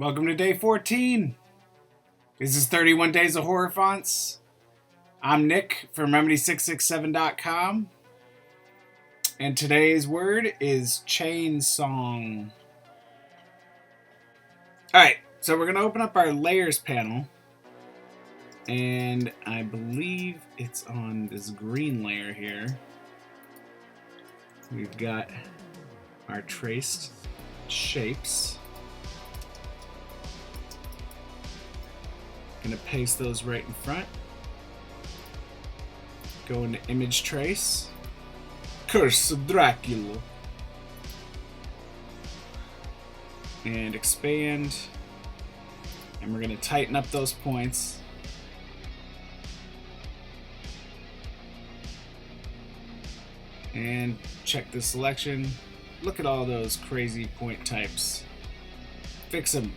Welcome to day 14. This is 31 Days of Horror Fonts. I'm Nick from Remedy667.com. And today's word is Chainsong. Alright, so we're going to open up our layers panel. And I believe it's on this green layer here. We've got our traced shapes. Gonna paste those right in front. Go into image trace. Curse of Dracula. And expand. And we're gonna tighten up those points. And check the selection. Look at all those crazy point types. Fix them.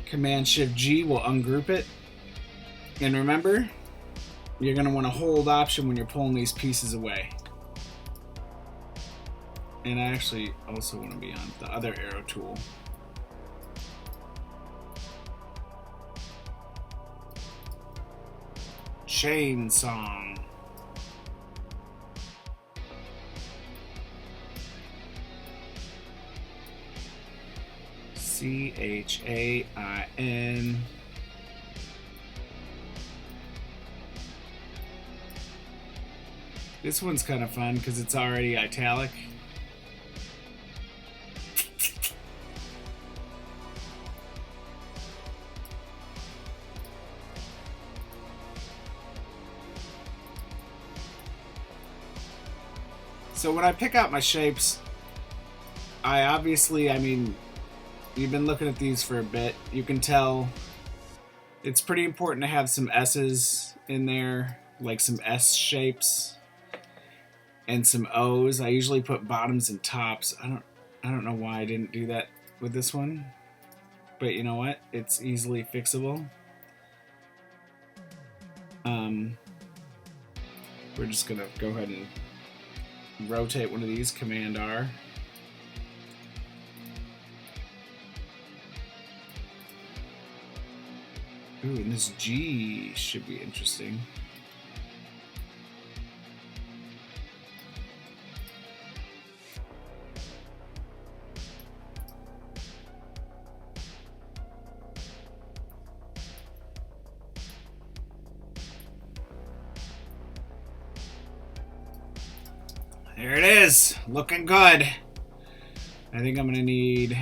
Command-Shift-G will ungroup it. And remember, you're going to want to hold Option when you're pulling these pieces away. And I actually also want to be on the other arrow tool. Chainsong. Chain. This one's kind of fun because it's already italic. So when I pick out my shapes, you've been looking at these for a bit. You can tell it's pretty important to have some S's in there, like some S shapes and some O's. I usually put bottoms and tops. I don't know why I didn't do that with this one, but you know what? It's easily fixable. We're just gonna go ahead and rotate one of these, Command R. Ooh, and this G should be interesting. There it is, looking good. I think I'm gonna need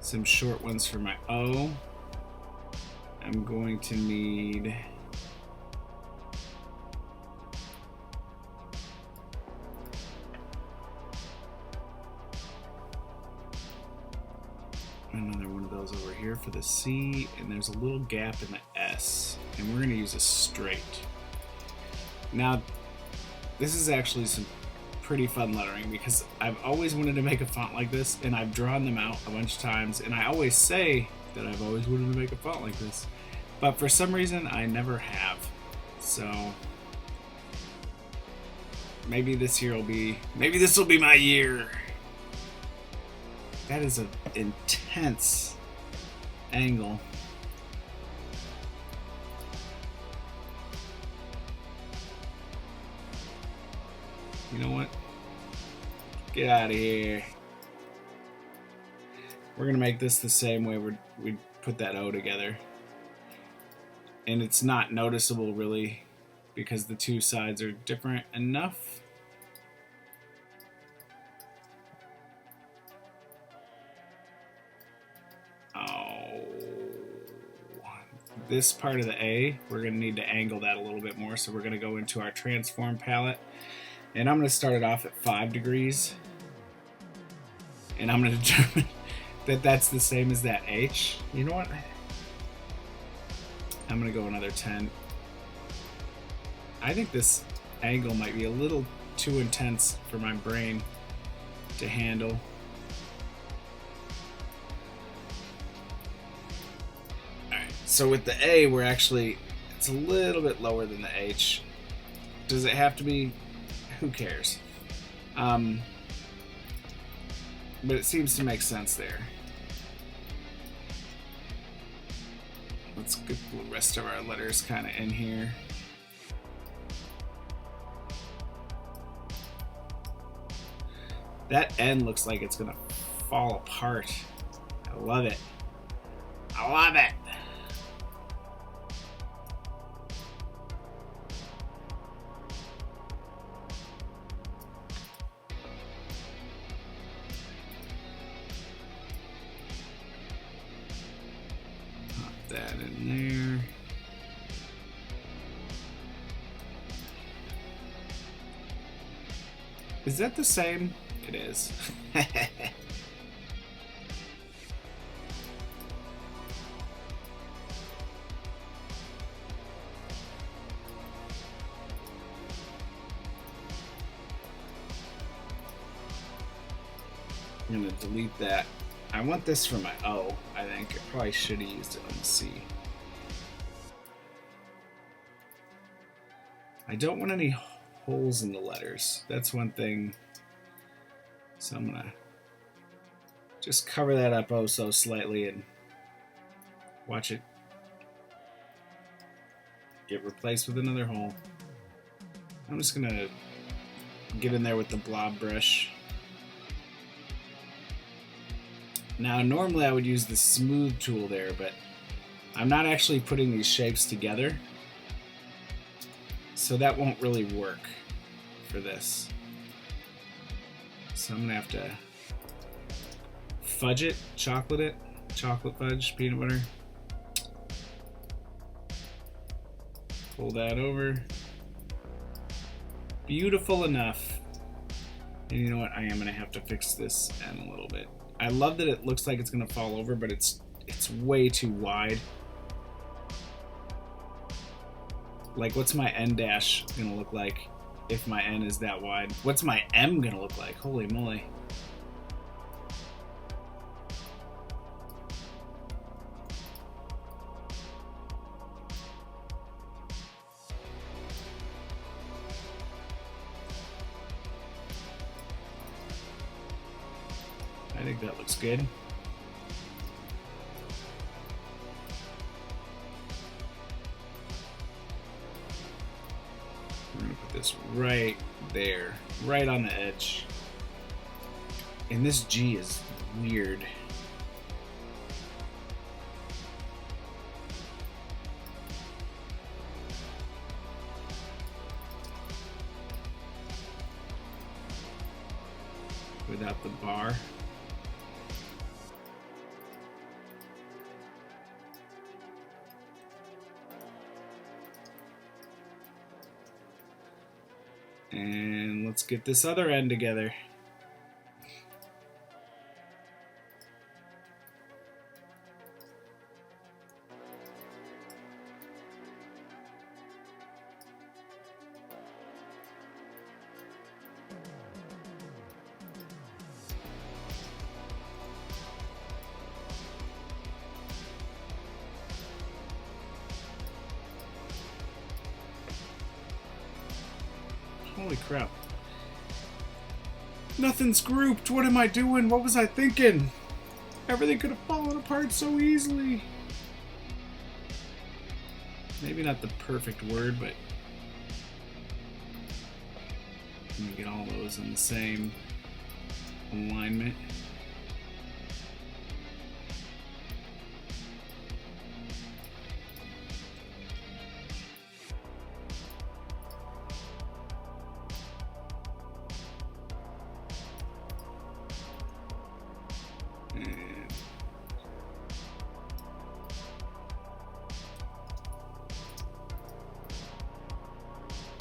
some short ones for my O. I'm going to need another one of those over here for the C, and there's a little gap in the S, and we're going to use a straight. Now, this is actually some pretty fun lettering because I've always wanted to make a font like this, and I've drawn them out a bunch of times, and I always say that I've always wanted to make a font like this, but for some reason I never have. So maybe this will be my year. That is an intense angle. You know what? Get out of here. We're gonna make this the same way we put that O together. And it's not noticeable really because the two sides are different enough. Oh. This part of the A, we're gonna need to angle that a little bit more, so we're gonna go into our transform palette. And I'm gonna start it off at 5 degrees. And I'm gonna determine that that's the same as that H. You know what? I'm gonna go another 10. I think this angle might be a little too intense for my brain to handle. Alright, so with the A, it's a little bit lower than the H. Does it have to be? Who cares? but it seems to make sense there. Let's get the rest of our letters kind of in here. That N looks like it's gonna fall apart. I love it. I love it. Pop that in there. Is that the same? It is. I'm gonna delete that. I want this for my O, I think. I probably should have used it on the C. I don't want any holes in the letters. That's one thing. So I'm gonna just cover that up oh so slightly and watch it get replaced with another hole. I'm just gonna get in there with the blob brush. Now normally I would use the smooth tool there, but I'm not actually putting these shapes together, so that won't really work for this. So I'm gonna have to fudge it, chocolate fudge, peanut butter. Pull that over. Beautiful enough. And you know what? I am gonna have to fix this N a little bit. I love that it looks like it's gonna fall over, but it's way too wide. Like, what's my N dash gonna look like if my N is that wide? What's my M gonna look like? Holy moly. I think that looks good. We're gonna put this right there, right on the edge. And this G is weird. Without the bar. And let's get this other end together. Holy crap. Nothing's grouped. What am I doing? What was I thinking? Everything could have fallen apart so easily. Maybe not the perfect word, but let me get all those in the same alignment.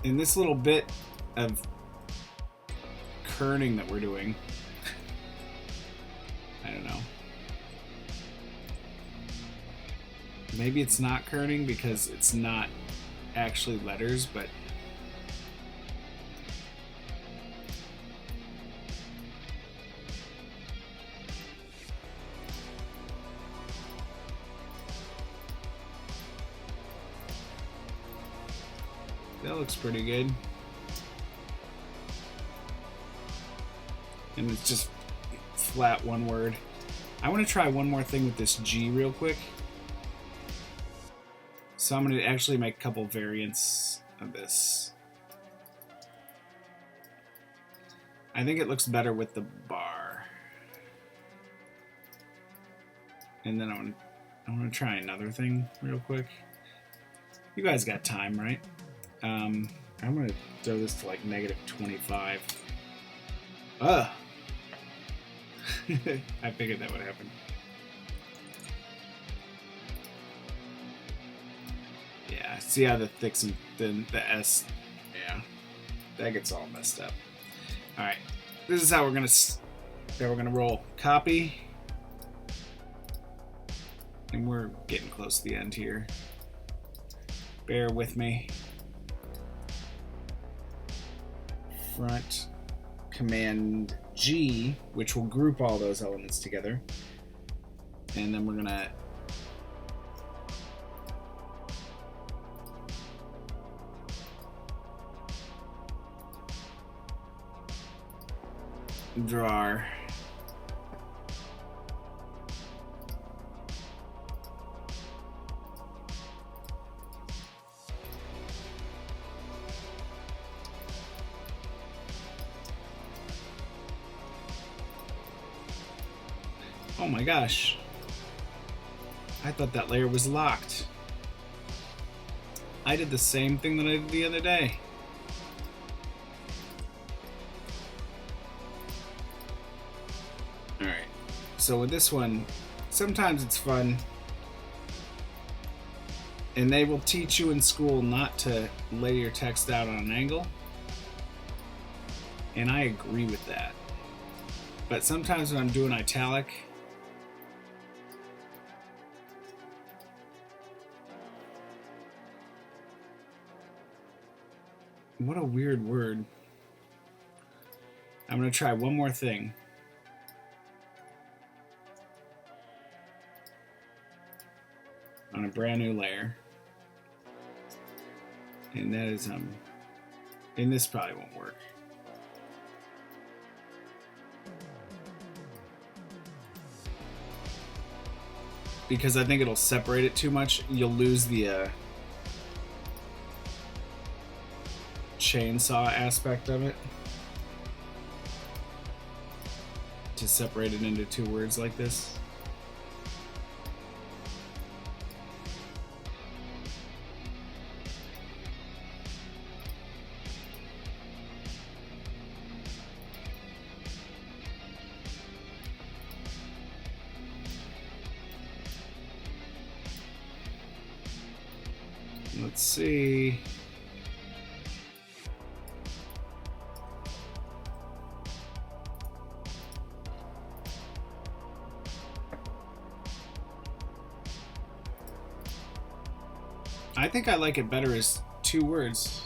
In this little bit of kerning that we're doing, I don't know. Maybe it's not kerning because it's not actually letters, but that looks pretty good. And it's just flat one word. I want to try one more thing with this G real quick. So I'm going to actually make a couple variants of this. I think it looks better with the bar. And then I want to try another thing real quick. You guys got time, right? I'm going to throw this to like -25. Ugh! I figured that would happen. Yeah, see how the thicks and then the S, yeah, that gets all messed up. All right, this is how we're gonna roll. Copy, and we're getting close to the end here. Bear with me. Front, Command G, which will group all those elements together, and then we're gonna draw our oh my gosh, I thought that layer was locked. I did the same thing that I did the other day. Alright, so with this one, sometimes it's fun, and they will teach you in school not to lay your text out on an angle, and I agree with that. But sometimes when I'm doing italic, what a weird word. I'm going to try one more thing. On a brand new layer. And that is, and this probably won't work. Because I think it'll separate it too much. You'll lose the chainsaw aspect of it. To separate it into two words like this. Let's see. I think I like it better as two words.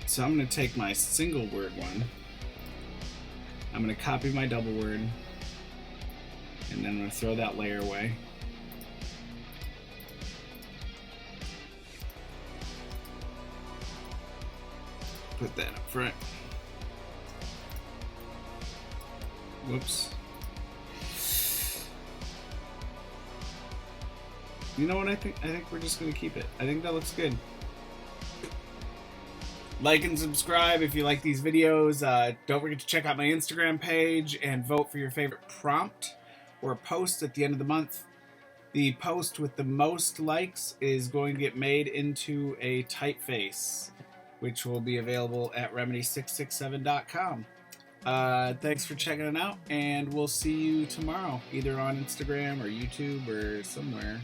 So I'm going to take my single word one. I'm going to copy my double word. And then I'm going to throw that layer away. Put that up front. Whoops. You know what I think? I think we're just going to keep it. I think that looks good. Like and subscribe if you like these videos. Don't forget to check out my Instagram page and vote for your favorite prompt or post at the end of the month. The post with the most likes is going to get made into a typeface, which will be available at remedy667.com. Thanks for checking it out, and we'll see you tomorrow, either on Instagram or YouTube or somewhere.